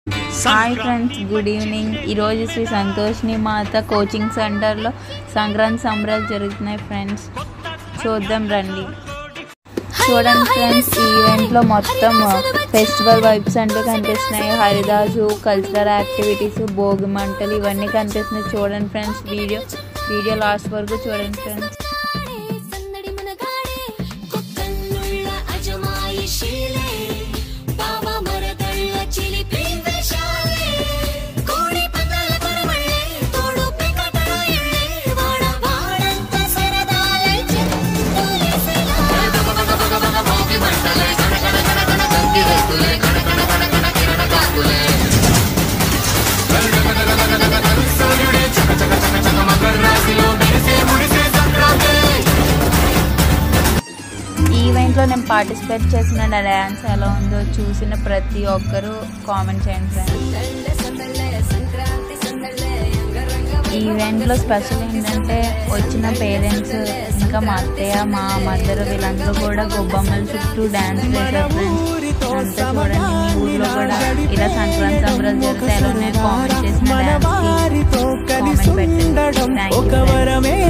Hi friends, good evening. ఈరోజు శ్రీ సంతోషిని మాత coaching సెంటర్లో సంక్రాంతి సంబరాలు జరుగుతున్నాయి ఫ్రెండ్స్. చూద్దాం రండి. చూడండి ఫ్రెండ్స్, ఈ ఈవెంట్లో మొత్తం ఫెస్టివల్ వైబ్స్ అంటూ కనిపిస్తున్నాయి. హరిదాసు, కల్చరల్ యాక్టివిటీస్, భోగి మంటలు ఇవన్నీ కనిపిస్తున్నాయి. చూడండి ఫ్రెండ్స్, వీడియో లాస్ట్ వరకు చూడండి ఫ్రెండ్స్. ఈవెంట్లో నేను పార్టిసిపేట్ చేసిన డ్యాన్స్ ఎలా ఉందో చూసిన ప్రతి ఒక్కరూ కామెంట్ చేయండి ఫ్రెండ్స్. ఈవెంట్లో స్పెషల్ ఏంటంటే వచ్చిన పేరెంట్స్ ఇంకా మా అత్తయ్య, మా మదర్ వీళ్ళందరూ కూడా గొబ్బమ్మల చుట్టూ డ్యాన్స్ వేశారు ఫ్రెండ్స్. అంతా చూడండి. మీ ఊళ్ళో కూడా ఇలా సంక్రాంతి సంబరాలు జరిగితే ఎలా ఉన్నాయో కామెంట్ చేసిన డ్యాన్స్కి కామెంట్ పెట్టండి. Thank you.